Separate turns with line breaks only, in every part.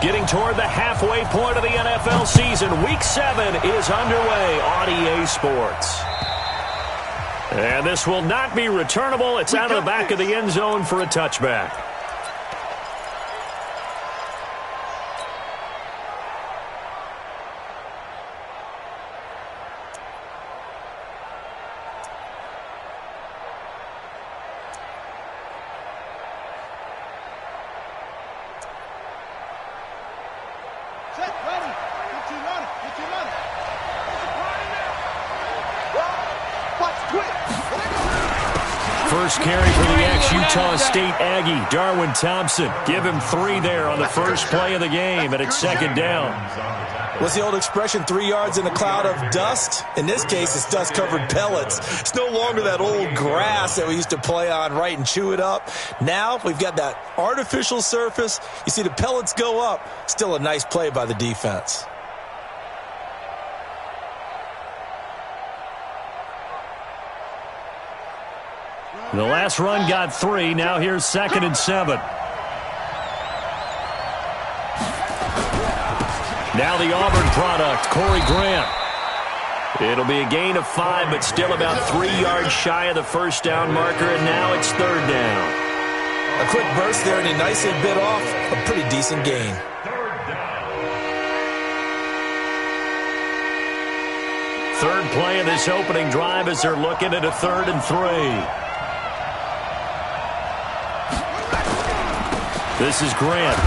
Getting toward the halfway point of the NFL season. Week 7 is underway on EA Sports. And this will not be returnable. It's out of the back of the end zone for a touchback. First carry for the ex-Utah State Aggie, Darwin Thompson. Give him 3 there on the first play of the game, and it's second down.
What's the old expression, 3 yards in a cloud of dust? In this case, it's dust-covered pellets. It's no longer that old grass that we used to play on, right, and chew it up. Now we've got that artificial surface. You see the pellets go up. Still a nice play by the defense.
The last run got 3. Now here's 2nd and 7. Now the Auburn product, Corey Grant. It'll be a gain of 5, but still about 3 yards shy of the first down marker, and now it's 3rd down.
A quick burst there, and he nicely bit off a pretty decent gain.
Third play of this opening drive as they're looking at a 3rd and 3. This is Grant.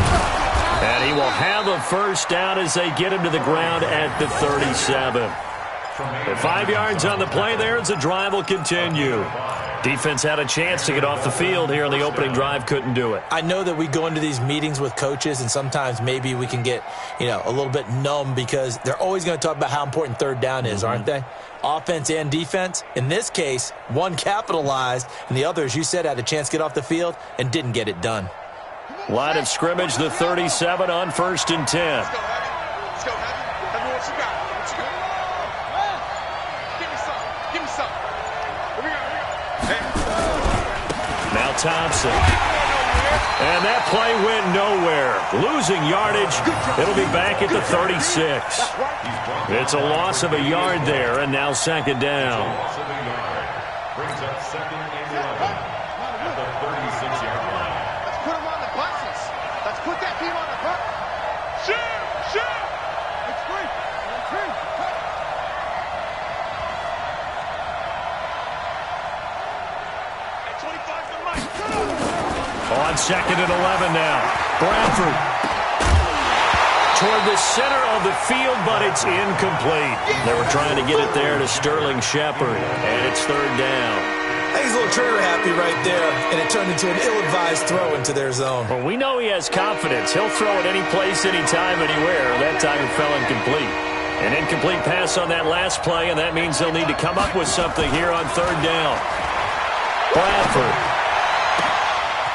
And he will have a first down as they get him to the ground at the 37. And 5 yards on the play there as the drive will continue. Defense had a chance to get off the field here in the opening drive, couldn't do it.
I know that we go into these meetings with coaches, and sometimes maybe we can get, a little bit numb because they're always going to talk about how important 3rd down is, aren't they? Offense and defense. In this case, one capitalized, and the other, as you said, had a chance to get off the field and didn't get it done.
Line of scrimmage, the 37 on 1st and 10.
Let's go, Have me what you got. Give me some. Here we go. Hey.
Now Thompson. And that play went nowhere. Losing yardage. It'll be back at the 36. It's a loss of a yard there, and now 2nd down.
Brings up 2nd and 11 at the 36-yard line. Let's put him on the buses. Let's put that team on the bus. Shoot! It's free. At 25's the mic.
On 2nd and 11 now. Bradford. Toward the center of the field, but it's incomplete. They were trying to get it there to Sterling Shepard, and it's 3rd down.
I think he's a little trigger happy right there, and it turned into an ill-advised throw into their zone.
Well, we know he has confidence. He'll throw it any place, anytime, anywhere. That time it fell incomplete. An incomplete pass on that last play, and that means they'll need to come up with something here on 3rd down. Bradford.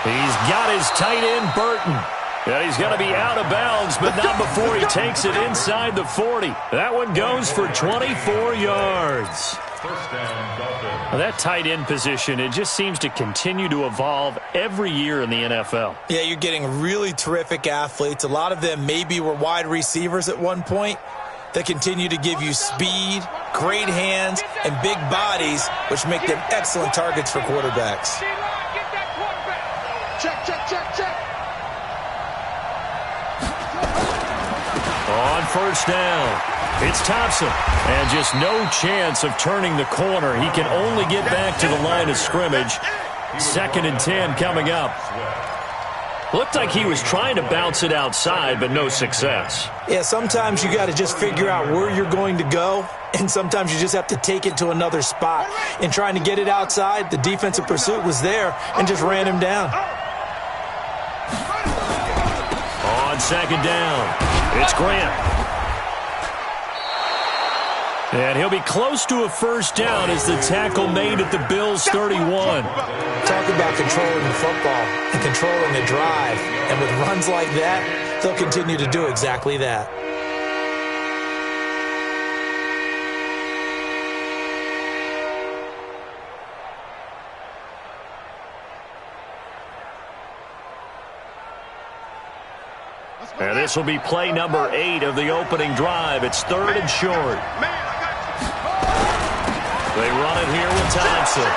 He's got his tight end, Burton. And he's going to be out of bounds, but not before he takes it inside the 40. That one goes for 24 yards. Well, that tight end position, it just seems to continue to evolve every year in the NFL.
Yeah, you're getting really terrific athletes. A lot of them maybe were wide receivers at one point that continue to give you speed, great hands, and big bodies, which make them excellent targets for quarterbacks.
Check.
On 1st down, it's Thompson. And just no chance of turning the corner. He can only get back to the line of scrimmage. 2nd and 10 coming up. Looked like he was trying to bounce it outside, but no success.
Yeah, sometimes you got to just figure out where you're going to go, and sometimes you just have to take it to another spot. In trying to get it outside, the defensive pursuit was there and just ran him down.
On 2nd down, it's Grant. And he'll be close to a first down as the tackle made at the Bills' 31.
Talk about controlling the football and controlling the drive. And with runs like that, they'll continue to do exactly that.
And this will be play number 8 of the opening drive. It's 3rd and short. They run it here with Thompson.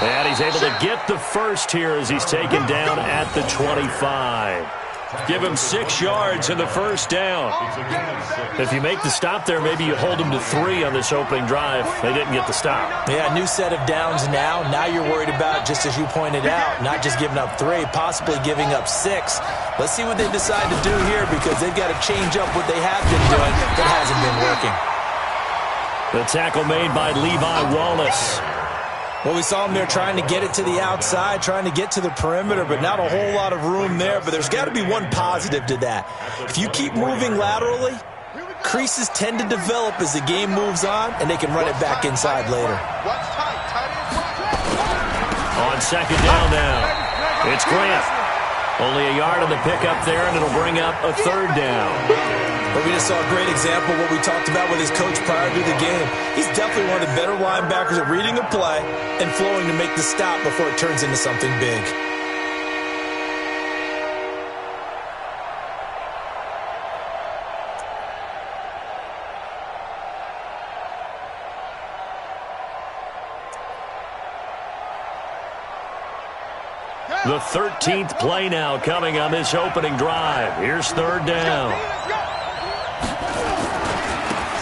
And he's able to get the first here as he's taken down at the 25. Give him 6 yards in the first down. If you make the stop there, maybe you hold them to 3 on this opening drive. They didn't get the stop.
Yeah, new set of downs now. Now you're worried about, just as you pointed out, not just giving up 3, possibly giving up 6. Let's see what they decide to do here, because they've got to change up what they have been doing that hasn't been working.
The tackle made by Levi Wallace.
Well, we saw him there trying to get it to the outside, trying to get to the perimeter, but not a whole lot of room there. But there's got to be one positive to that. If you keep moving laterally, creases tend to develop as the game moves on, and they can run it back inside later.
On second down now, it's Grant. Only a yard on the pickup there, and it'll bring up a 3rd down.
But we just saw a great example of what we talked about with his coach prior to the game. He's definitely one of the better linebackers at reading a play and flowing to make the stop before it turns into something big.
The 13th play now coming on this opening drive. Here's 3rd down.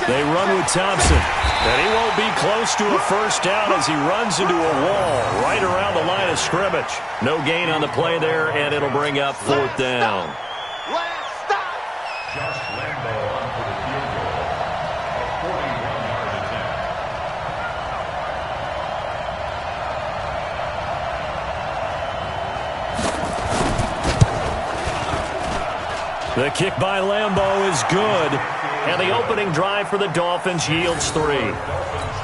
They run with Thompson. And he won't be close to a first down as he runs into a wall right around the line of scrimmage. No gain on the play there, and it'll bring up 4th down. The kick by Lambeau is good. And the opening drive for the Dolphins yields 3.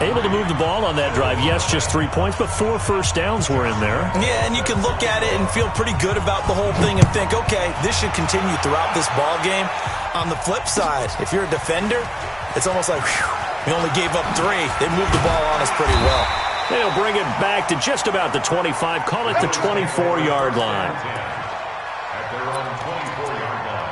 Able to move the ball on that drive. Yes, just 3 points, but 4 first downs were in there.
Yeah, and you can look at it and feel pretty good about the whole thing and think, okay, this should continue throughout this ball game. On the flip side, if you're a defender, it's almost like, whew, we only gave up 3. They moved the ball on us pretty well.
They'll bring it back to just about the 25. Call it the 24-yard line.
At their own 24-yard line.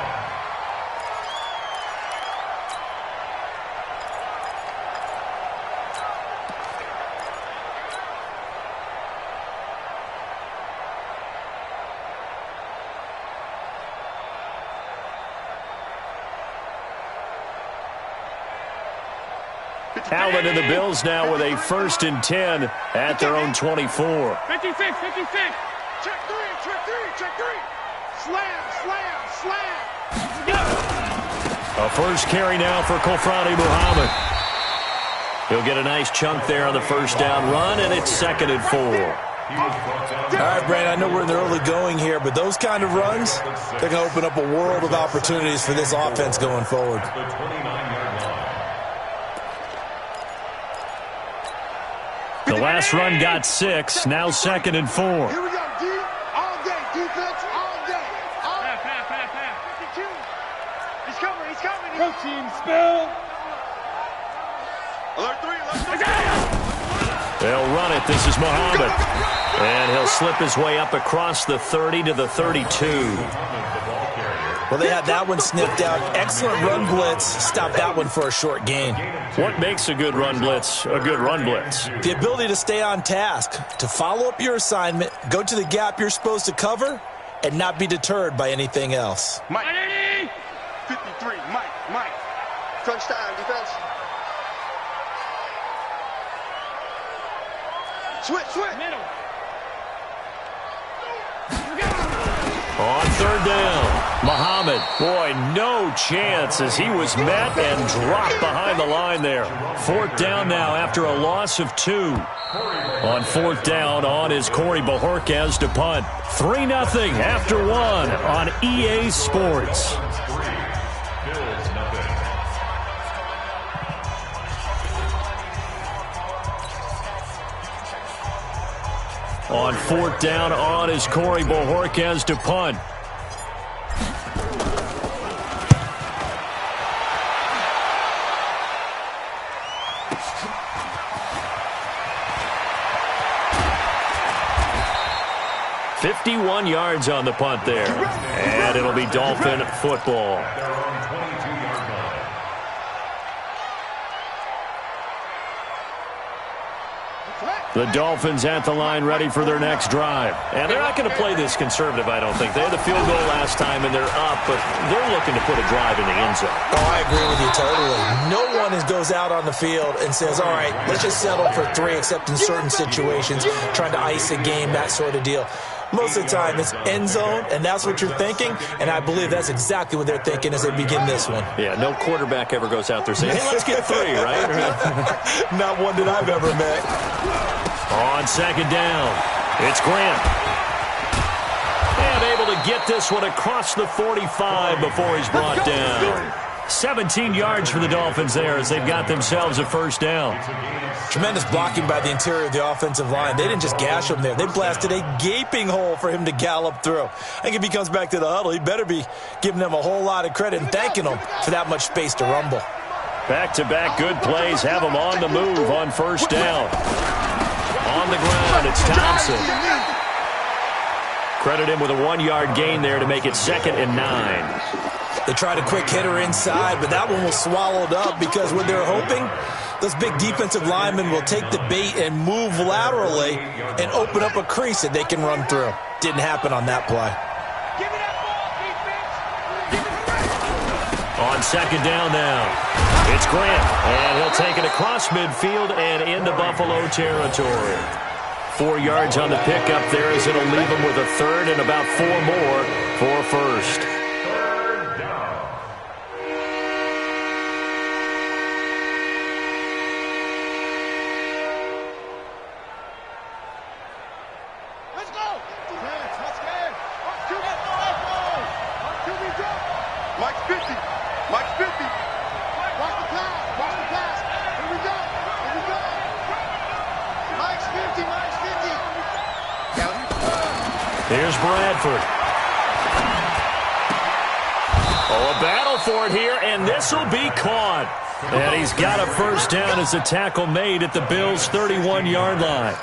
Allen and the Bills now with a 1st and 10 at their own 24.
56. Check 3. Slam.
A first carry now for Kofrani Muhammad. He'll get a nice chunk there on the first down run, and it's 2nd and 4.
All right, Brandon, I know we're in the early going here, but those kind of runs, they're going to open up a world of opportunities for this offense going forward.
The last run got 6, now 2nd and 4.
Here we go, D. All day, defense, all day. Pass. 52. He's coming. Go team, spill. Alert 3.
They'll run it. This is Muhammad. And he'll slip his way up across the 30 to the 32.
Well, they had that one sniffed out. Excellent run blitz. Stop that one for a short gain.
What makes a good run blitz a good run blitz?
The ability to stay on task, to follow up your assignment, go to the gap you're supposed to cover, and not be deterred by anything else.
Mike. 53. Mike. Crunch time, defense. Switch. Middle.
On 3rd down, Muhammad. Boy, no chance as he was met and dropped behind the line there. 4th down now after a loss of 2. On 4th down, on is Corey Bojorquez to punt. 3-0 after 1 on EA Sports. On 4th down, on is Corey Bojorquez to punt. 51 yards on the punt there. And it'll be Dolphin football. The Dolphins at the line ready for their next drive. And they're not going to play this conservative, I don't think. They had the field goal last time, and they're up, but they're looking to put a drive in the end zone.
Oh, I agree with you totally. No one goes out on the field and says, all right, let's just settle for 3, except in certain situations, trying to ice a game, that sort of deal. Most of the time, it's end zone, and that's what you're thinking, and I believe that's exactly what they're thinking as they begin this one.
Yeah, no quarterback ever goes out there saying, hey, let's get 3, right?
Not one that I've ever met.
On second down, it's Grant. And able to get this one across the 45 before he's brought down. 17 yards for the Dolphins there as they've got themselves a first down.
Tremendous blocking by the interior of the offensive line. They didn't just gash him there. They blasted a gaping hole for him to gallop through. I think if he comes back to the huddle, he better be giving them a whole lot of credit and thanking them for that much space to rumble.
Back-to-back good plays have them on the move on first down. On the ground, it's Thompson. Credit him with a 1-yard gain there to make it 2nd and 9.
They tried a quick hitter inside, but that one was swallowed up because what they're hoping, those big defensive linemen will take the bait and move laterally and open up a crease that they can run through. Didn't happen on that play.
On second down now, it's Grant, and he'll take it across midfield and into Buffalo territory. 4 yards on the pickup there as it'll leave him with a third and about 4 more for first. Here's Bradford. Oh, a battle for it here, and this will be caught. And he's got a first down as the tackle made at the Bills' 31-yard line.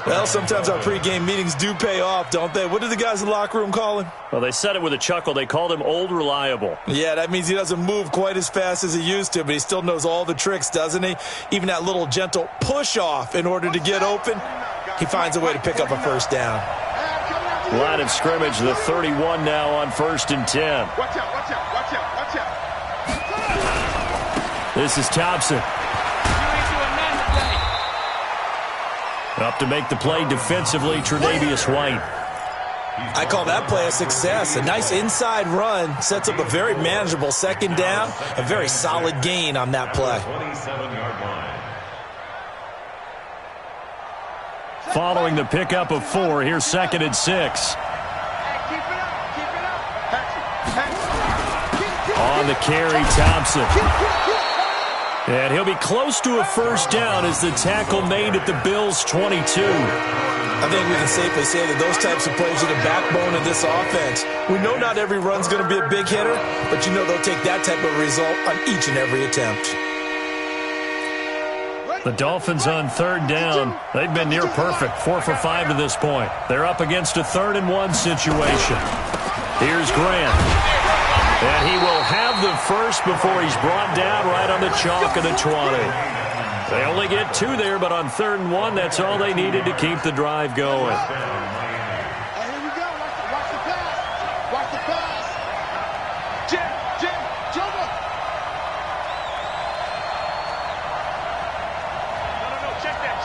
Well, sometimes our pregame meetings do pay off, don't they? What did the guys in the locker room call him?
Well, they said it with a chuckle. They called him Old Reliable.
Yeah, that means he doesn't move quite as fast as he used to, but he still knows all the tricks, doesn't he? Even that little gentle push-off in order to get open, he finds a way to pick up a first down.
Line of scrimmage, the 31 now on 1st and 10.
Watch out, watch out, watch out, watch out.
This is Thompson. Up to make the play defensively, Tre'Davious White.
I call that play a success. A nice inside run sets up a very manageable second down. A very solid gain on that play.
27-yard line.
Following the pickup of 4, here's 2nd and 6. On the carry, Thompson. And he'll be close to a first down as the tackle made at the Bills' 22.
I think we can safely say that those types of plays are the backbone of this offense. We know not every run's going to be a big hitter, but you know they'll take that type of result on each and every attempt.
The Dolphins on 3rd down. They've been near perfect, 4 for 5 to this point. They're up against a 3rd and 1 situation. Here's Grant. And he will have the first before he's brought down right on the chalk of the 20. They only get 2 there, but on 3rd and 1, that's all they needed to keep the drive going.
Here we go. Watch the pass. Watch the pass. Jim, Jumbo. No, check that.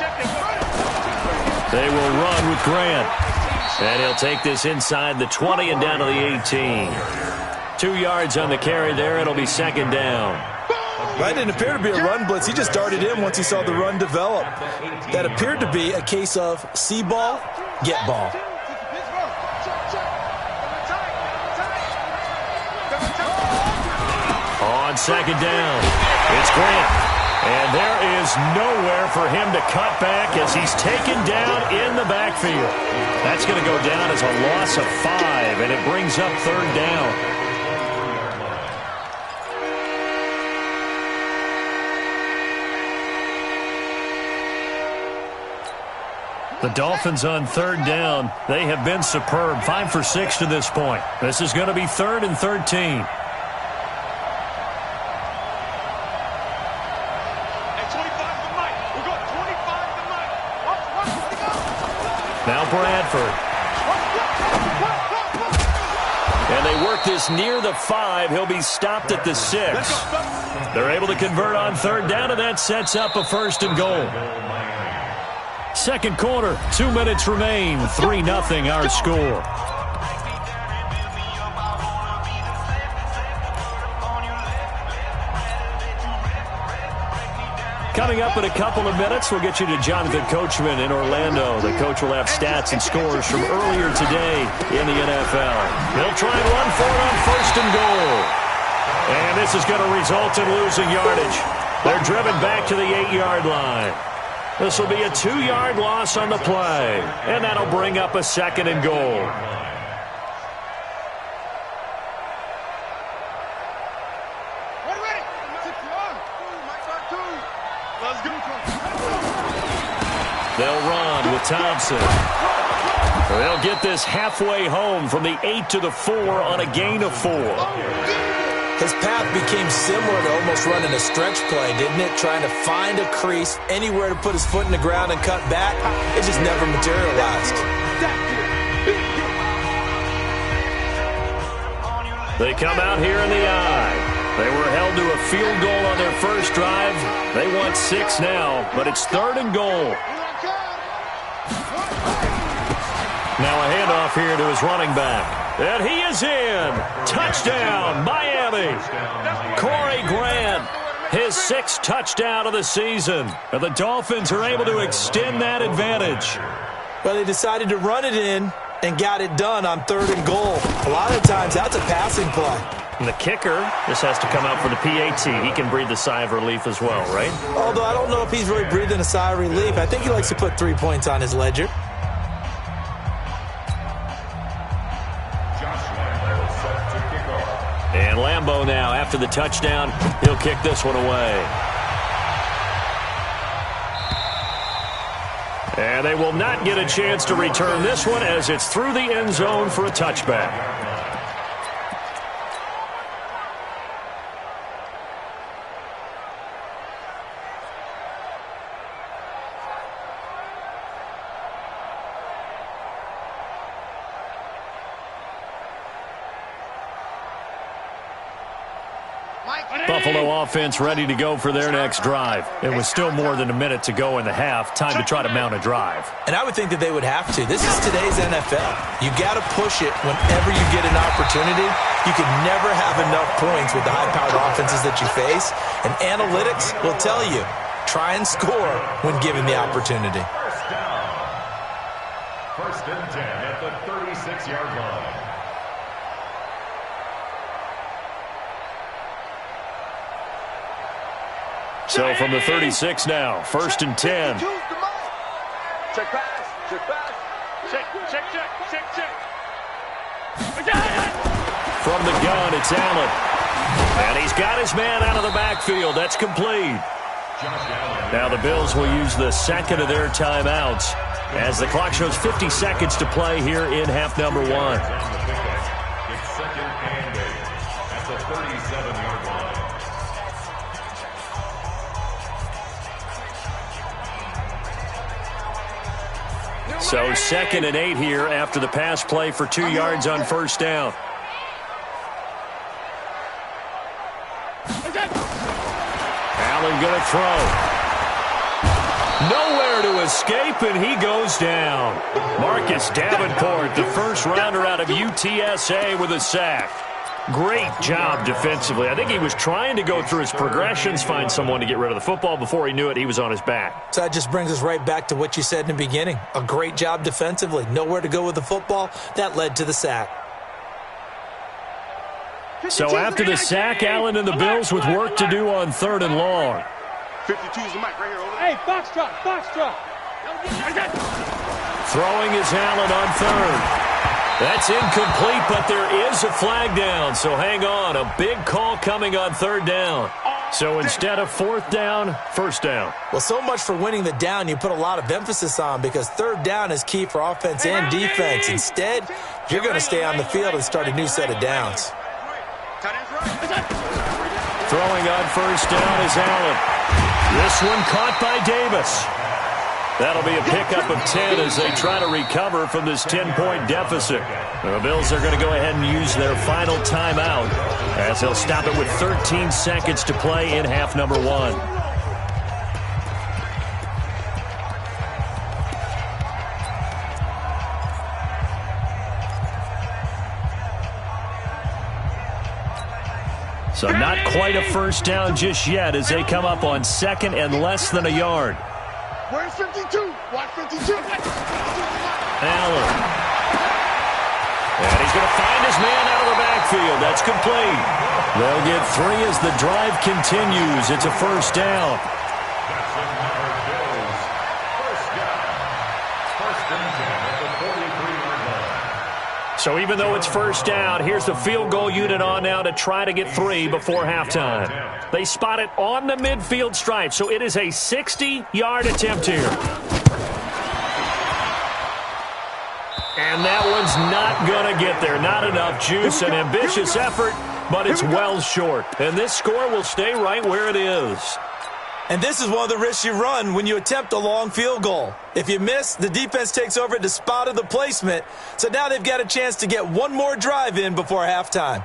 They will run with Grant. And he'll take this inside the 20 and down to the 18. 2 yards on the carry there. It'll be 2nd down.
That didn't appear to be a run blitz. He just darted in once he saw the run develop. That appeared to be a case of see ball, get ball.
On 2nd down, it's Grant. And there is nowhere for him to cut back as he's taken down in the backfield. That's going to go down as a loss of 5, and it brings up 3rd down. The Dolphins on third down. They have been superb. 5 for 6 to this point. This is going to be 3rd and 13. Now Bradford. And they work this near the 5. He'll be stopped at the 6. They're able to convert on third down, and that sets up a 1st and goal. Second quarter, 2 minutes remain. 3-0 our score. Coming up in a couple of minutes, we'll get you to Jonathan Coachman in Orlando. The coach will have stats and scores from earlier today in the NFL. They'll try and run for it on 1st and goal. And this is going to result in losing yardage. They're driven back to the 8-yard line. This will be a 2-yard loss on the play. And that'll bring up a 2nd and goal. They'll run with Thompson. They'll get this halfway home from the 8 to the 4 on a gain of 4.
His path became similar to almost running a stretch play, didn't it? Trying to find a crease, anywhere to put his foot in the ground and cut back. It just never materialized.
They come out here in the eye. They were held to a field goal on their first drive. They want 6 now, but it's 3rd and goal. Now a handoff here to his running back. And he is in. Touchdown, Miami. Corey Grant, his 6th touchdown of the season. And the Dolphins are able to extend that advantage.
Well, they decided to run it in and got it done on 3rd and goal. A lot of times, that's a passing play.
And the kicker, this has to come out for the PAT. He can breathe a sigh of relief as well, right?
Although I don't know if he's really breathing a sigh of relief. I think he likes to put 3 points on his ledger.
And Lambeau now, after the touchdown, he'll kick this one away. And they will not get a chance to return this one as it's through the end zone for a touchback. Buffalo offense ready to go for their next drive. It was still more than a minute to go in the half. Time to try to mount a drive.
And I would think that they would have to. This is today's NFL. You got to push it whenever you get an opportunity. You can never have enough points with the high-powered offenses that you face. And analytics will tell you, try and score when given the opportunity.
First and 10 at the 36-yard line.
So from the 36 now, 1st and 10.
Check pass, check pass. Check.
From the gun, it's Allen. And he's got his man out of the backfield. That's complete. Now the Bills will use the 2nd of their timeouts as the clock shows 50 seconds to play here in half number 1.
It's 2nd and 8 at the 37-yard line.
So 2nd and 8 here after the pass play for 2 yards on 1st down. Allen going to throw. Nowhere to escape, and he goes down. Marcus Davenport, the first rounder out of UTSA with a sack. Great job defensively. I think he was trying to go through his progressions, find someone to get rid of the football. Before he knew it, he was on his back.
So that just brings us right back to what you said in the beginning. A great job defensively. Nowhere to go with the football. That led to the sack.
So after the sack, Allen and the Bills with work to do on 3rd and long.
52 is the mic right here. Over there. Hey, foxtrot.
Throwing is Allen on 3rd. That's incomplete, but there is a flag down. So hang on. A big call coming on third down. So instead of fourth down, first down.
Well, so much for winning the down you put a lot of emphasis on, because third down is key for offense and defense. Instead, you're going to stay on the field and start a new set of downs.
Throwing on first down is Allen. This one caught by Davis. That'll be a pickup of 10 as they try to recover from this 10-point deficit. The Bills are going to go ahead and use their final timeout as they'll stop it with 13 seconds to play in half number 1. So not quite a first down just yet as they come up on second and less than a yard.
Where's 52? Watch 52.
Allen. And he's going to find his man out of the backfield. That's complete. They'll get 3 as the drive continues. It's a first down. So even though it's first down, here's the field goal unit on now to try to get 3 before halftime. They spot it on the midfield stripe, so it is a 60-yard attempt here. And that one's not going to get there. Not enough juice. An ambitious effort, but it's well short. And this score will stay right where it is.
And this is one of the risks you run when you attempt a long field goal. If you miss, the defense takes over at the spot of the placement. So now they've got a chance to get one more drive in before halftime.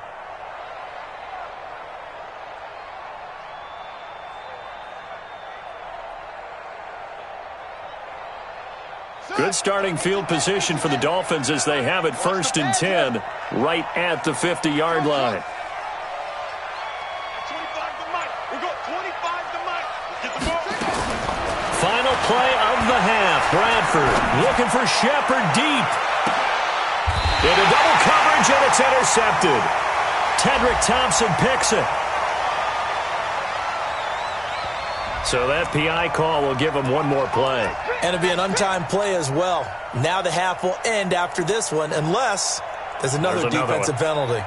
Good starting field position for the Dolphins as they have it first and 10 right at the 50-yard line. Final play of the half. Bradford looking for Shepard deep. Into double coverage, and it's intercepted. Tedrick Thompson picks it. So that PI call will give him one more play.
And it'll be an untimed play as well. Now the half will end after this one, unless there's another defensive penalty.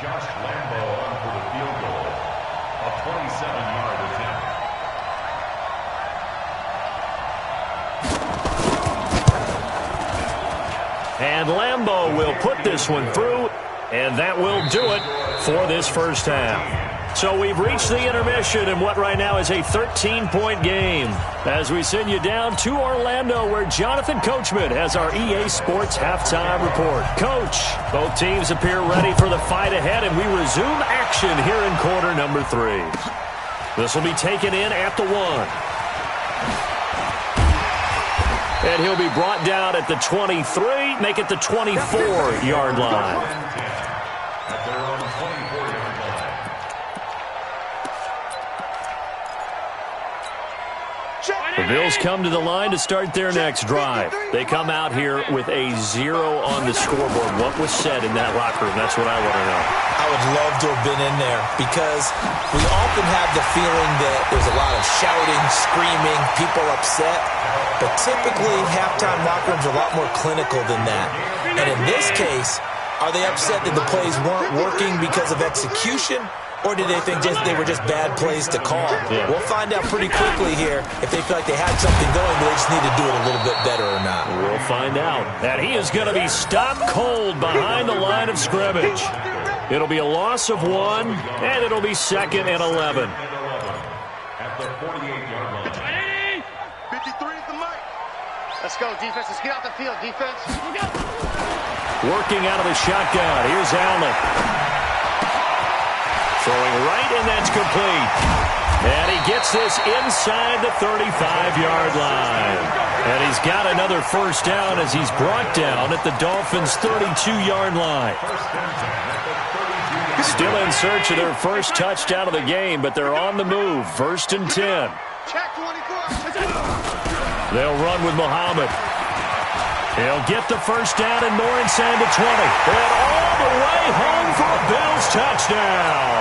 Josh Lambo on for the field goal. A 27-yard attempt.
And Lambo will put this one through, and that will do it for this first half. So we've reached the intermission in what right now is a 13-point game as we send you down to Orlando where Jonathan Coachman has our EA Sports halftime report. Coach, both teams appear ready for the fight ahead, and we resume action here in quarter number 3. This will be taken in at the 1. And he'll be brought down at the 23, make it the 24-yard line. The Bills come to the line to start their next drive. They come out here with a 0 on the scoreboard. What was said in that locker room? That's what I want to know.
I would love to have been in there because we often have the feeling that there's a lot of shouting, screaming, people upset. But typically, halftime locker rooms are a lot more clinical than that. And in this case, are they upset that the plays weren't working because of execution? Or did they think they were just bad plays to call?
Yeah.
We'll find out pretty quickly here if they feel like they had something going, but they just need to do it a little bit better or not.
We'll find out. And he is going to be stopped cold behind the line of scrimmage. It'll be a loss of 1, and it'll be 2nd and 11.
At the 48-yard line. 53 is the mic.
Let's go, defense. Let's get out the field, defense.
Working out of the shotgun. Here's Allen. Throwing right, and that's complete. And he gets this inside the 35-yard line. And he's got another first down as he's brought down at the Dolphins' 32-yard line. Still in search of their first touchdown of the game, but they're on the move. 1st and 10. They'll run with Muhammad. He'll get the first down and more inside the 20. And all the way home for a Bills touchdown.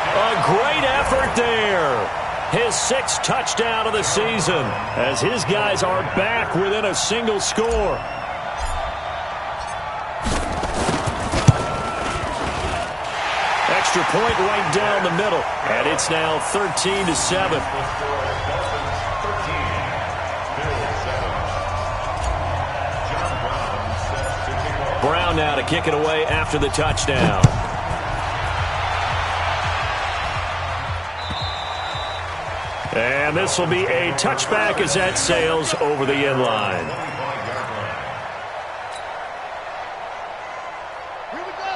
A great effort there. His 6th touchdown of the season as his guys are back within a single score. extra point right down the middle. And it's now 13-7. Brown now to kick it away after the touchdown. And this will be a touchback as that sails over the end line.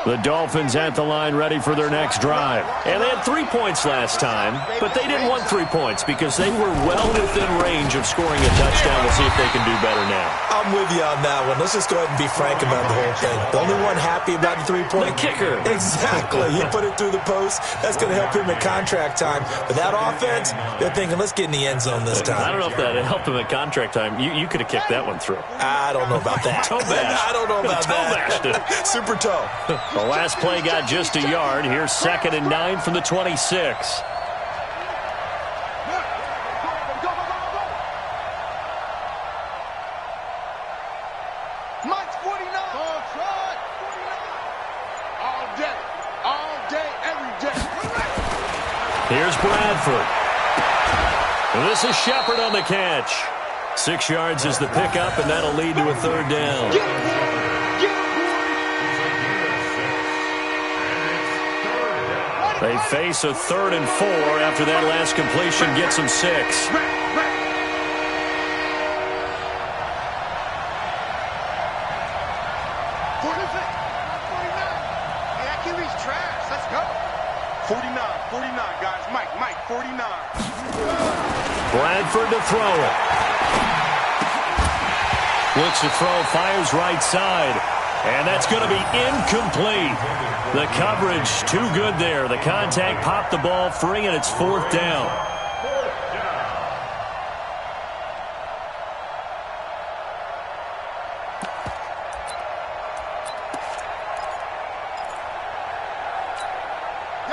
The Dolphins at the line ready for their next drive. And they had 3 points last time, but they didn't want 3 points because they were well within range of scoring a touchdown. We'll see if they can do better now.
I'm with you on that one. Let's just go ahead and be frank about the whole thing. The only one happy about the 3-point.
The kicker.
Exactly. He put it through the post. That's going to help him in contract time. But that offense, they're thinking, let's get in the end zone this time.
I don't know if that helped him in contract time. You could have kicked that one through.
I don't know about that.
Toe bash.
I don't know about
that.
Toe bashed it. Super toe.
The last play got just a yard. Here's 2nd and 9 from the 26.
Mike's 49. All day, every day.
Here's Bradford. And this is Shepard on the catch. 6 yards is the pickup, and that'll lead to a 3rd down. They face a 3rd and 4 after that last completion gets them 6.
Hey, that QB's trash. Let's go.
49, guys. Mike, 49.
Bradford to throw it. Looks to throw, fires right side. And that's going to be incomplete. The coverage too good there. The contact popped the ball free, and it's 4th down.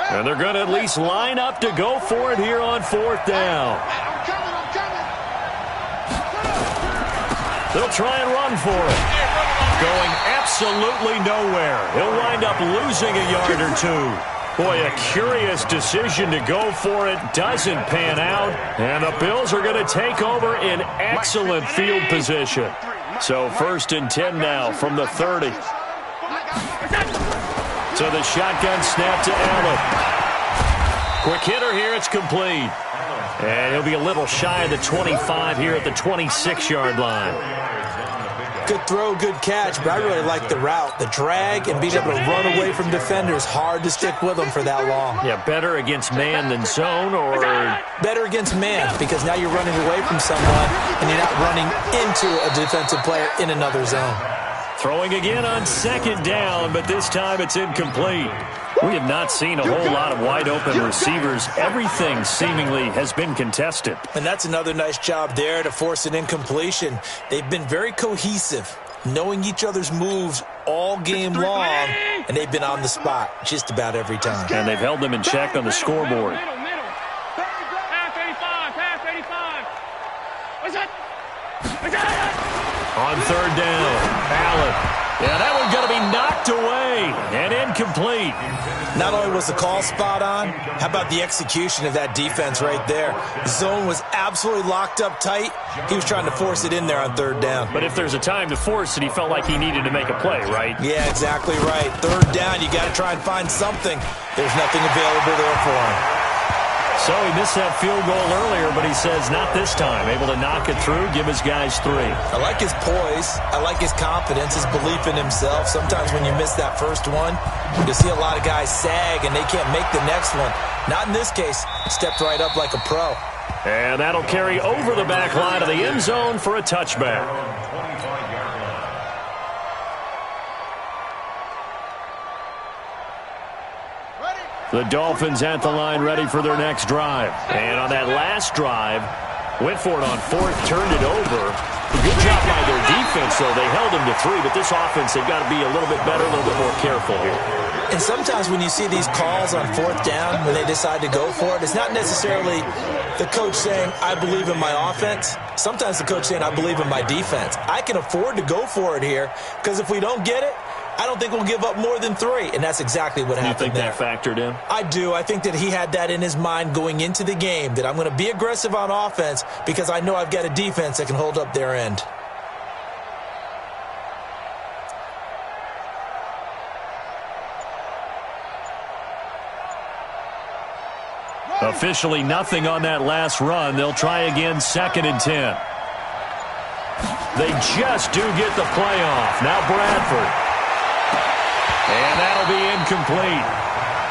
And they're going to at least line up to go for it here on 4th down.
I'm coming.
They'll try and run for it. Going absolutely nowhere. He'll wind up losing a yard or 2. Boy, a curious decision to go for it. Doesn't pan out. And the Bills are going to take over in excellent field position. So 1st and 10 now from the 30. So the shotgun snap to Allen. Quick hitter here. It's complete. And he'll be a little shy of the 25 here at the 26-yard line.
Good throw, good catch, but I really like the route. The drag and being able to run away from defenders, hard to stick with them for that long.
Yeah, better against man than zone, or
better against man, because now you're running away from someone and you're not running into a defensive player in another zone.
Throwing again on 2nd down, but this time it's incomplete. We have not seen a whole lot of wide-open receivers. Everything seemingly has been contested.
And that's another nice job there to force an incompletion. They've been very cohesive, knowing each other's moves all game long, and they've been on the spot just about every time.
And they've held them in check on the scoreboard. On 3rd down, Allen. Yeah, that one's going to be knocked away and incomplete.
Not only was the call spot on, how about the execution of that defense right there? The zone was absolutely locked up tight. He was trying to force it in there on 3rd down.
But if there's a time to force it, he felt like he needed to make a play, right?
Yeah, exactly right. 3rd down, you got to try and find something. There's nothing available there for him.
So he missed that field goal earlier, but he says not this time. Able to knock it through, give his guys 3.
I like his poise. I like his confidence, his belief in himself. Sometimes when you miss that first one, you see a lot of guys sag and they can't make the next one. Not in this case. Stepped right up like a pro.
And that'll carry over the back line of the end zone for a touchback. The Dolphins at the line ready for their next drive. And on that last drive, went for it on 4th, turned it over. Good job by their defense, though. They held them to 3, but this offense, they've got to be a little bit better, a little bit more careful here.
And sometimes when you see these calls on 4th down, when they decide to go for it, it's not necessarily the coach saying, I believe in my offense. Sometimes the coach saying, I believe in my defense. I can afford to go for it here, because if we don't get it, I don't think we'll give up more than 3, and that's exactly what happened.
You think
there.
that factored in?
I do. I think that he had that in his mind going into the game, that I'm going to be aggressive on offense because I know I've got a defense that can hold up their end.
Officially nothing on that last run. They'll try again, 2nd and 10. They just do get the play off. Now Bradford. And that'll be incomplete.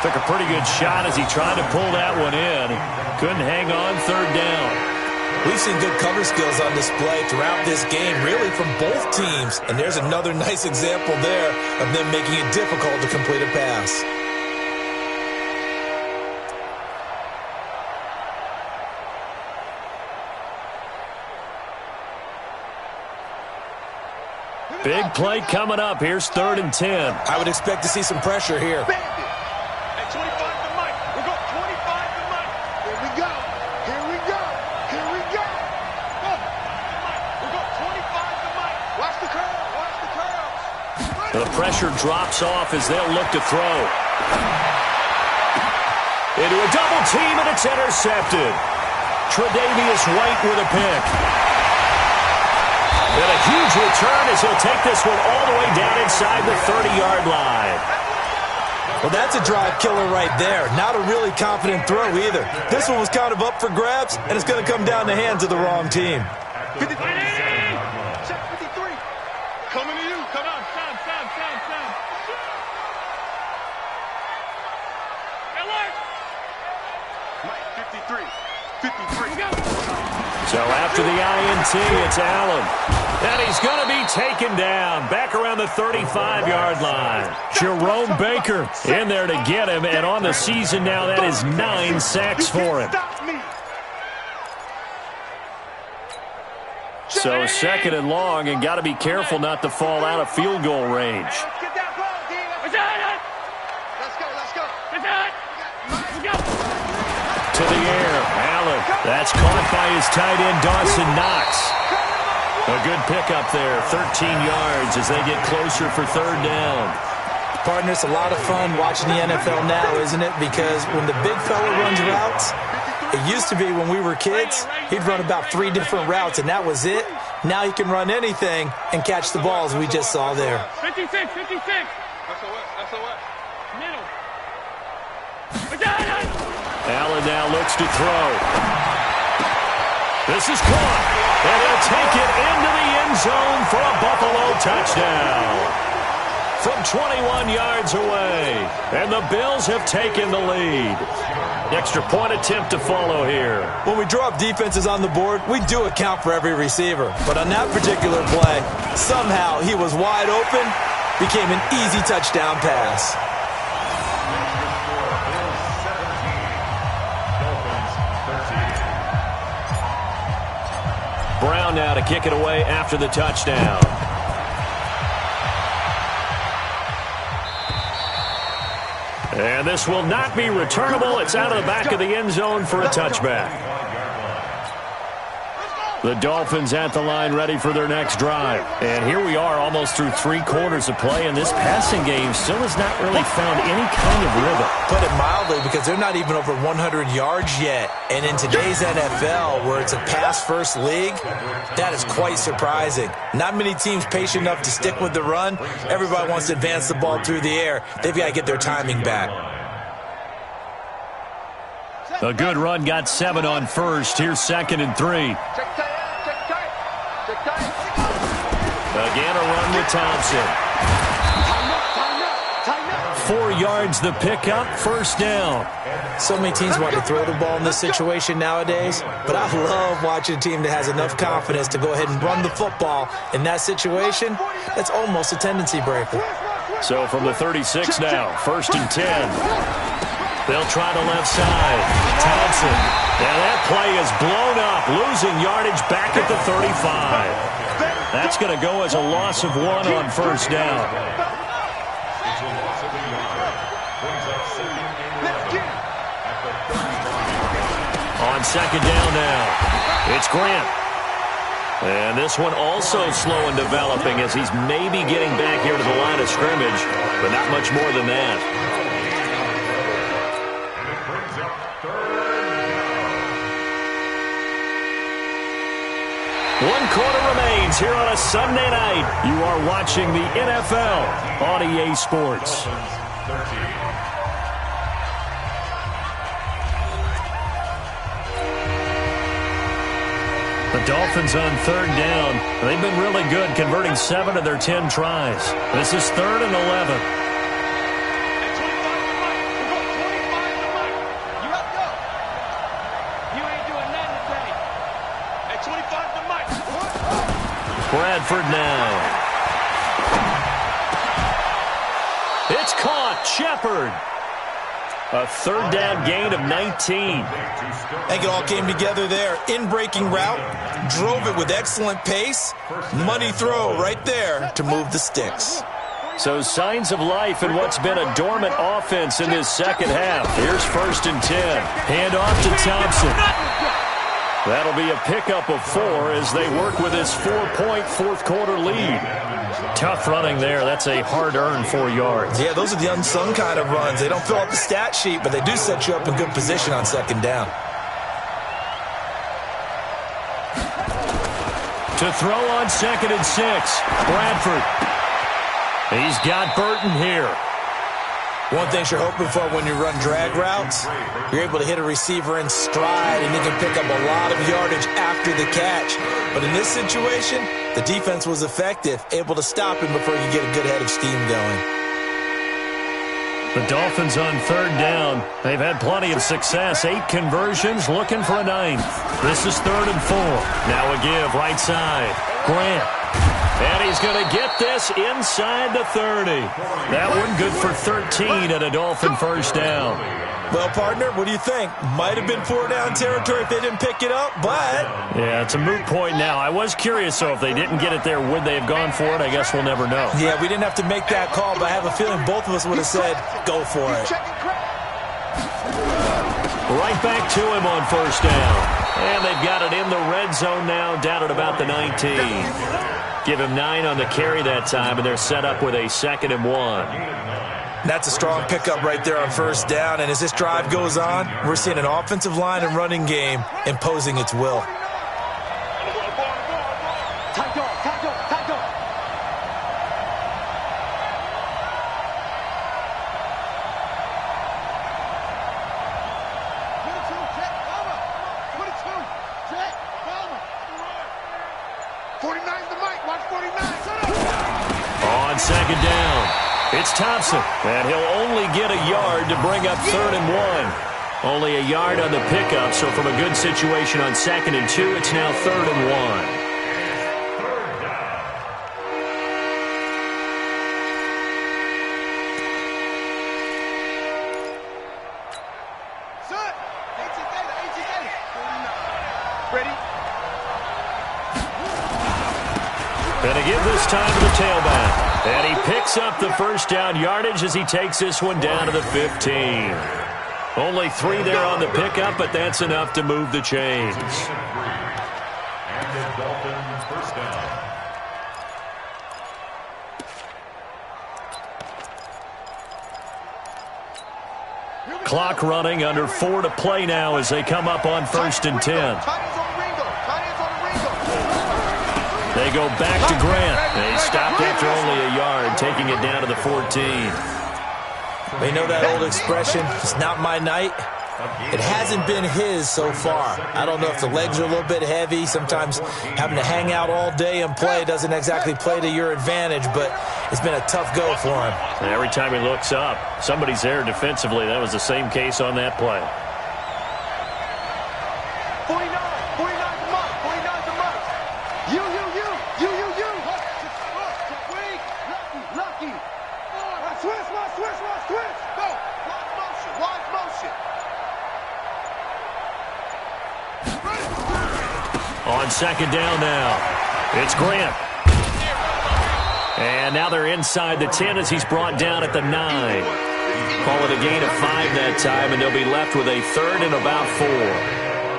Took a pretty good shot as he tried to pull that one in. Couldn't hang on, 3rd down.
We've seen good cover skills on display throughout this game, really from both teams. And there's another nice example there of them making it difficult to complete a pass.
Big play coming up. Here's 3rd and 10.
I would expect to see some pressure here.
At 25 to Mike. We're going 25 to Mike.
Here we go. Here we go. Here we go. Go.
Mike. We're going 25 to Mike.
Watch the curve. Watch the curve.
The pressure drops off as they'll look to throw. Into a double team, and it's intercepted. Tre'Davious White with a pick. And a huge return as he'll take this one all the way down inside the 30-yard line.
Well, that's a drive killer right there. Not a really confident throw either. This one was kind of up for grabs, and it's going to come down the hands of the wrong team.
53. Check 53. Coming to you. Come on. Sound. Alert. Mike, 53. 53.
So after the INT, it's Allen. And he's going to be taken down back around the 35-yard line. Jerome Baker in there to get him. And on the season now, that is 9 sacks for him. So 2nd and long, and got to be careful not to fall out of field goal range.
Get that ball, D. Let's go.
To the air, Allen. That's caught by his tight end, Dawson Knox. A good pickup there, 13 yards as they get closer for 3rd down.
Partner, it's a lot of fun watching the NFL now, isn't it? Because when the big fella runs routes, it used to be when we were kids, he'd run about 3 different routes, and that was it. Now he can run anything and catch the balls we just saw there.
56. SOS. Middle.
Allen now looks to throw. This is caught, and he'll take it into the end zone for a Buffalo touchdown. From 21 yards away, and the Bills have taken the lead. Extra point attempt to follow here.
When we draw up defenses on the board, we do account for every receiver. But on that particular play, somehow he was wide open, became an easy touchdown pass.
Brown now to kick it away after the touchdown. And this will not be returnable. It's out of the back of the end zone for a touchback. The Dolphins at the line ready for their next drive. And here we are almost through 3 quarters of play, and this passing game still has not really found any kind of rhythm.
Put it mildly, because they're not even over 100 yards yet. And in today's NFL, where it's a pass-first league, that is quite surprising. Not many teams patient enough to stick with the run. Everybody wants to advance the ball through the air. They've got to get their timing back.
A good run got 7 on first. Here's 2nd and 3.
Check tight.
Again, a run with Thompson.
Tighten up.
4 yards the pickup, 1st down.
So many teams want to throw the ball in this situation nowadays, but I love watching a team that has enough confidence to go ahead and run the football. In that situation, that's almost a tendency breaker.
So from the 36 now, 1st and 10. They'll try the left side. Thompson. And that play is blown up, losing yardage back at the 35. That's going to go as a loss of 1 on 1st down. On 2nd down now, it's Grant. And this one also slow in developing as he's maybe getting back here to the line of scrimmage, but not much more than that.
And it brings up third down.
1 quarter remains here on a Sunday night. You are watching the NFL on EA Sports.
Dolphins 13.
The Dolphins on third down. They've been really good, converting 7 of their 10 tries. This is 3rd and 11.
At 25 to Mike. We're going 25 to Mike. You got to go. You ain't doing nothing today. At 25 to Mike.
Bradford now. It's caught. Shepard. A third down gain of 19.
I think it all came together there. In-breaking route, drove it with excellent pace. Money throw right there to move the sticks.
So signs of life in what's been a dormant offense in this second half. Here's 1st and 10. Hand off to Thompson. That'll be a pickup of 4 as they work with this 4-point fourth-quarter lead. Tough running there. That's a hard-earned 4 yards.
Yeah, those are the unsung kind of runs. They don't fill up the stat sheet, but they do set you up in good position on second down.
To throw on 2nd and 6. Bradford. He's got Burton here.
One thing you're hoping for when you run drag routes, you're able to hit a receiver in stride and he can pick up a lot of yardage after the catch. But in this situation, the defense was effective, able to stop him before you get a good head of steam going.
The Dolphins on third down. They've had plenty of success. 8 conversions, looking for a 9th. This is 3rd and 4. Now a give, right side. Grant. And he's going to get this inside the 30. That one good for 13 and a Dolphin first down.
Well, partner, what do you think? Might have been 4-down territory if they didn't pick it up, but...
Yeah, it's a moot point now. I was curious, so if they didn't get it there, would they have gone for it? I guess we'll never know.
Yeah, we didn't have to make that call, but I have a feeling both of us would have said, go for it.
Right back to him on first down. And they've got it in the red zone now, down at about the 19. Give him 9 on the carry that time, and they're set up with a 2nd and 1.
That's a strong pickup right there on first down, and as this drive goes on, we're seeing an offensive line and running game imposing its will.
On second down, it's Thompson, and he'll only get a yard to bring up 3rd and 1. Only a yard on the pickup, so from a good situation on 2nd and 2, it's now 3rd and 1. And to give this time to the tailback. And he picks up the first down yardage as he takes this one down to the 15. Only 3 there on the pickup, but that's enough to move the chains.
And the Dolphins first down.
Clock running, under 4 to play now as they come up on 1st and 10. They go back to Grant. They stopped after only a yard, taking it down to the 14.
They know that old expression, it's not my night. It hasn't been his so far. I don't know if the legs are a little bit heavy. Sometimes having to hang out all day and play doesn't exactly play to your advantage, but it's been a tough go for him.
And every time he looks up, somebody's there defensively. That was the same case on that play.
49 to Mike, 49 to Mike. You. Lucky. Switch. Go. Wide motion.
On second down now, it's Grant. And now they're inside the 10 as he's brought down at the 9. Call it a gain of 5 that time, and they'll be left with a 3rd and about 4.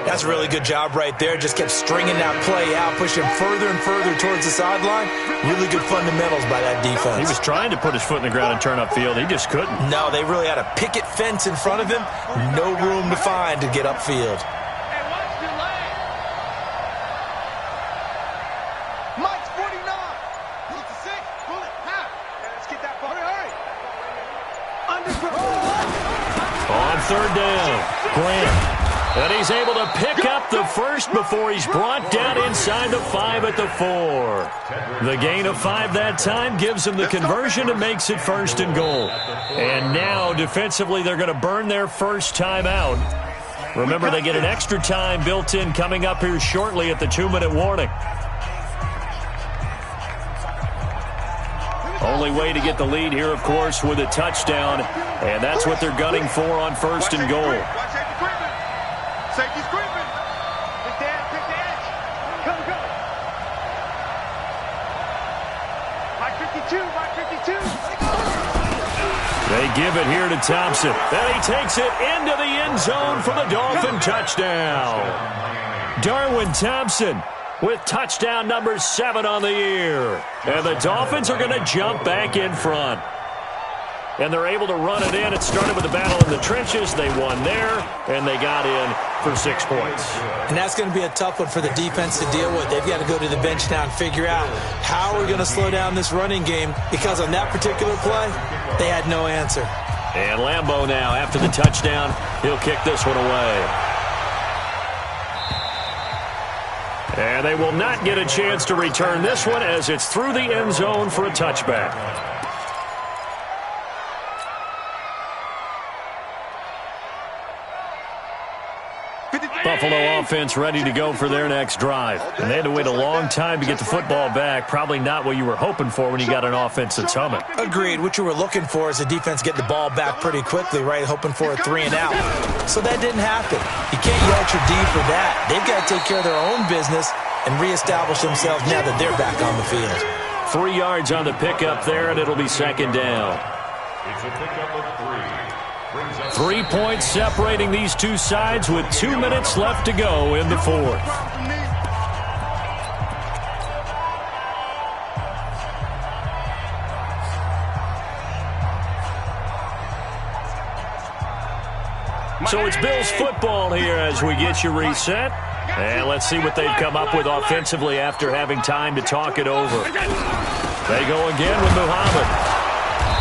That's a really good job right there. Just kept stringing that play out, pushing further and further towards the sideline. Really good fundamentals by that defense.
He was trying to put his foot in the ground and turn upfield. He just couldn't.
No, they really had a picket fence in front of him. No room to find to get upfield.
Hey, watch your leg.
Mike's 49. Pull it to 6. Pull it. Now. Let's get that ball. Hurry. Under control.
On third down, Grant. And he's able to pick up the first before he's brought down inside the 5 at the 4. The gain of 5 that time gives him the conversion and makes it 1st and goal. And now, defensively, they're going to burn their first time out. Remember, they get an extra time built in coming up here shortly at the 2-minute warning. Only way to get the lead here, of course, with a touchdown. And that's what they're gunning for on 1st and goal.
Safety's creeping. Pick the edge. Go. Mike 52.
They give it here to Thompson. And he takes it into the end zone for the Dolphin touchdown. Darwin Thompson with touchdown number 7 on the year. And the Dolphins are going to jump back in front. And they're able to run it in. It started with a battle in the trenches. They won there, and they got in for 6 points.
And that's going to be a tough one for the defense to deal with. They've got to go to the bench now and figure out how we're going to slow down this running game, because on that particular play, they had no answer.
And Lambeau now, after the touchdown, he'll kick this one away. And they will not get a chance to return this one as it's through the end zone for a touchback. Buffalo offense ready to go for their next drive. And they had to wait a long time to get the football back. Probably not what you were hoping for when you got an offense that's humming.
Agreed. What you were looking for is the defense getting the ball back pretty quickly, right? Hoping for a 3 and out. So that didn't happen. You can't yell at your D for that. They've got to take care of their own business and reestablish themselves now that they're back on the field.
3 yards on the pickup there, and it'll be 2nd down.
It's a pickup of 3.
3 points separating these two sides with 2 minutes left to go in the 4th. So it's Bills football here as we get you reset. And let's see what they've come up with offensively after having time to talk it over. They go again with Muhammad.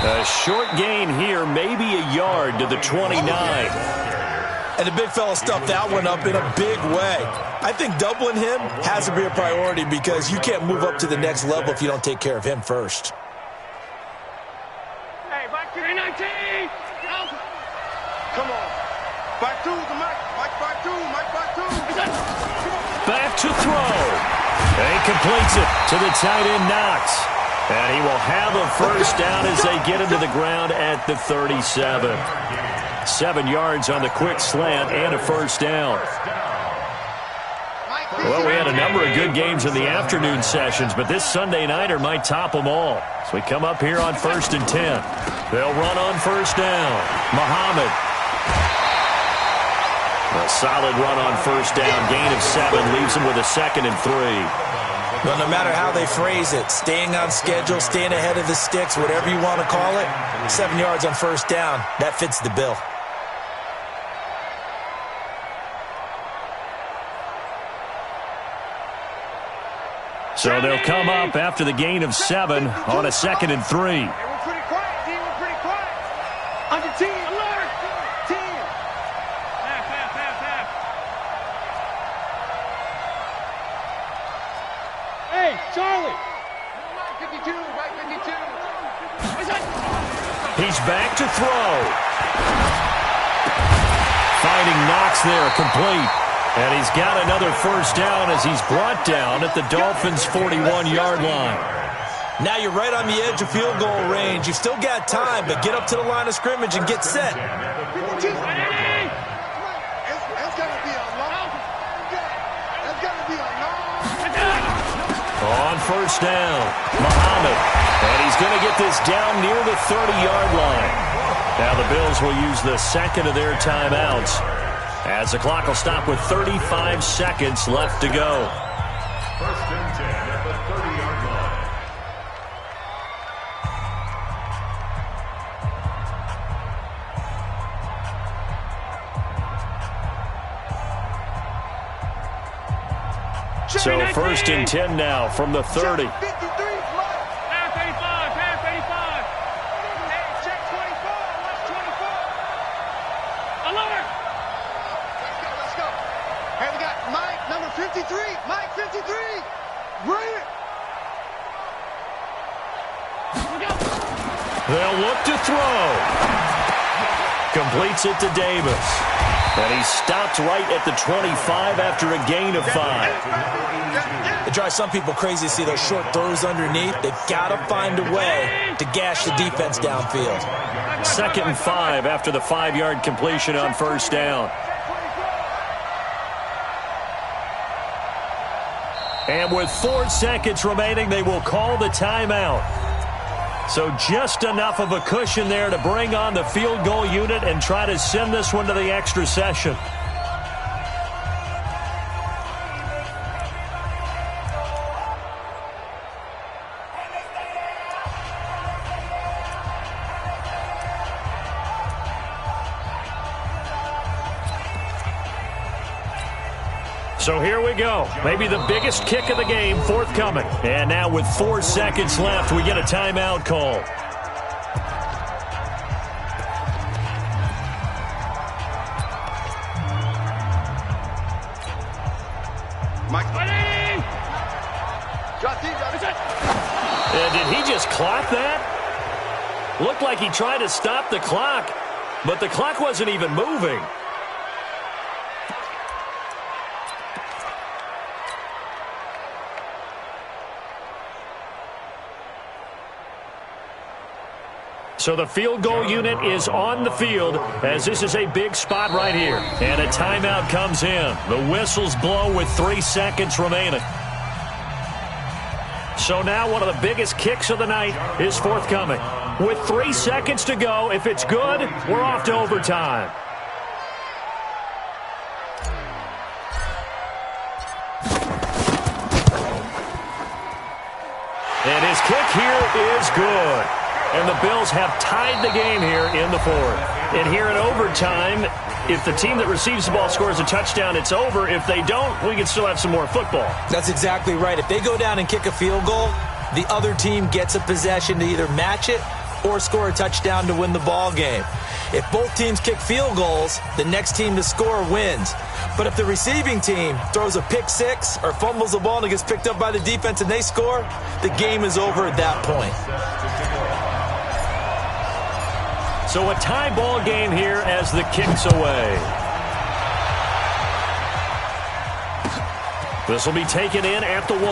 A short gain here, maybe a yard to the 29.
And the big fella stuffed that one up in a big way. I think doubling him has to be a priority, because you can't move up to the next level if you don't take care of him first.
Hey, back to 19.
Come on. Back to the Mike. Mike back to.
Back to throw. And he completes it to the tight end, Knox. And he will have a first down as they get into the ground at the 37. 7 yards on the quick slant and a first down. Well, we had a number of good games in the afternoon sessions, but this Sunday nighter might top them all. So we come up here on 1st and 10. They'll run on first down. Muhammad. A solid run on first down. Gain of 7 leaves them with a 2nd and 3.
Well, no matter how they phrase it, staying on schedule, staying ahead of the sticks, whatever you want to call it, 7 yards on first down, that fits the bill.
So they'll come up after the gain of 7 on a 2nd and 3.
Hey, we're pretty quiet, D. We're pretty quiet. Under 10. Alert. 10.
Half. Hey, Charlie.
Right 52. Right 52.
He's back to throw. Finding Knox there, complete. And he's got another first down as he's brought down at the Dolphins' 41-yard line.
Now you're right on the edge of field goal range. You've still got time, but get up to the line of scrimmage and get set.
That's got to be a long. That's got to be a long.
On first down, Muhammad. And he's going to get this down near the 30-yard line. Now the Bills will use the second of their timeouts. As the clock will stop with 35 seconds left to go.
First and 10 at the 30-yard line.
So first and 10 now from the 30.
Pass 85, pass 85. Hey, check 24, watch 24. Alert!
Let's go. Hey, we got Mike, number 53. Mike, 53. Bring it.
They'll look to throw. Completes it to Davis. And he stopped right at the 25 after a gain of 5.
It drives some people crazy to see those short throws underneath. They've got to find a way to gash the defense downfield.
2nd and 5 after the 5-yard completion on first down. And with 4 seconds remaining, they will call the timeout. So just enough of a cushion there to bring on the field goal unit and try to send this one to the extra session. So here we go. Maybe the biggest kick of the game forthcoming. And now with 4 seconds left, we get a timeout call.
Mike. Drop deep, drop it.
And did he just clock that? Looked like he tried to stop the clock, but the clock wasn't even moving. So the field goal unit is on the field as this is a big spot right here. And a timeout comes in. The whistles blow with 3 seconds remaining. So now one of the biggest kicks of the night is forthcoming. With 3 seconds to go, if it's good, we're off to overtime. And his kick here is good. And the Bills have tied the game here in the 4th. And here in overtime, if the team that receives the ball scores a touchdown, it's over. If they don't, we can still have some more football.
That's exactly right. If they go down and kick a field goal, the other team gets a possession to either match it or score a touchdown to win the ball game. If both teams kick field goals, the next team to score wins. But if the receiving team throws a pick six or fumbles the ball and it gets picked up by the defense and they score, the game is over at that point.
So a tie ball game here as the kick's away. This will be taken in at the 1.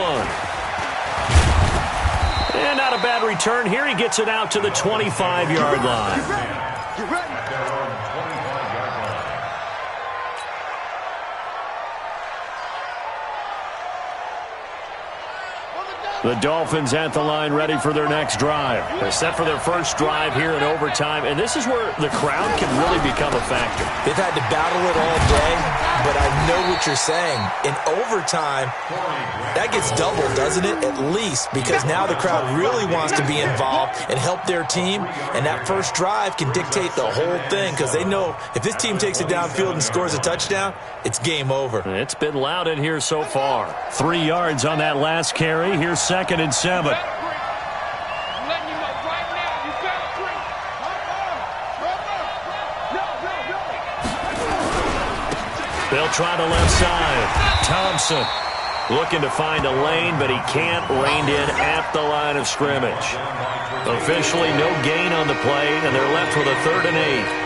And not a bad return here. He gets it out to the 25-yard line.
Get ready.
The Dolphins at the line ready for their next drive. They're set for their first drive here in overtime, and this is where the crowd can really become a factor.
They've had to battle it all day, but I know what you're saying. In overtime, that gets doubled, doesn't it? At least, because now the crowd really wants to be involved and help their team, and that first drive can dictate the whole thing because they know if this team takes it downfield and scores a touchdown, it's game over.
It's been loud in here so far. 3 yards on that last carry. Here's 2nd and 7. They'll try the left side. Thompson looking to find a lane, but he can't. Reined in at the line of scrimmage. Officially no gain on the play, and they're left with a 3rd and 8.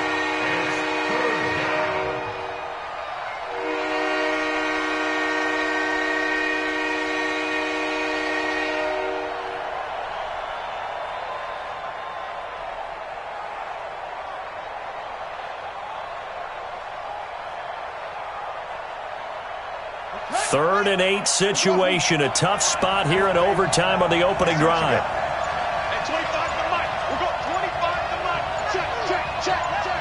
Third and 8 situation. A tough spot here in overtime on the opening drive.
At 25 to Mike. We'll go 25 to Mike. Check, check, check, check.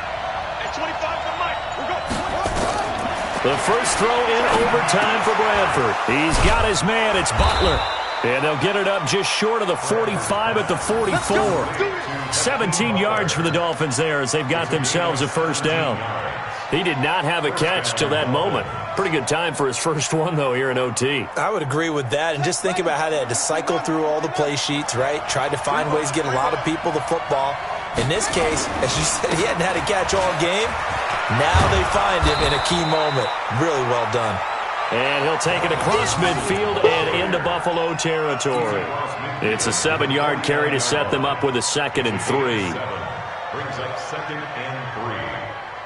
At 25 to Mike. We'll go 25.
The first throw in overtime for Bradford. He's got his man. It's Butler. And they'll get it up just short of the 45 at the 44. 17 yards for the Dolphins there as they've got themselves a first down. He did not have a catch till that moment. Pretty good time for his first one, though, here in OT.
I would agree with that. And just think about how they had to cycle through all the play sheets, right? Tried to find ways to get a lot of people the football. In this case, as you said, he hadn't had a catch all game. Now they find him in a key moment. Really well done.
And he'll take it across midfield and into Buffalo territory. It's a 7-yard carry to set them up with a 2nd and 3.
Brings up 2nd and 3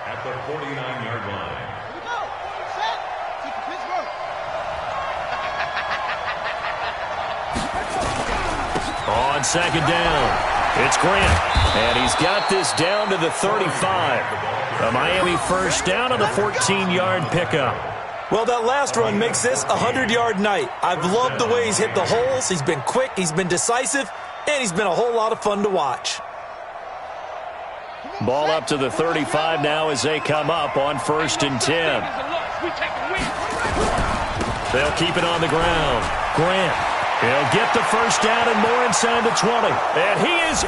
at the 49-yard line.
Here we go. Set. Keep the pitch rolling.
On 2nd down, it's Grant. And he's got this down to the 35. A Miami first down on the 14-yard pickup.
Well, that last run makes this a 100-yard night. I've loved the way he's hit the holes. He's been quick, he's been decisive, and he's been a whole lot of fun to watch.
Ball up to the 35 now as they come up on 1st and 10. They'll keep it on the ground. Grant. He'll get the first down and more inside the 20. And he is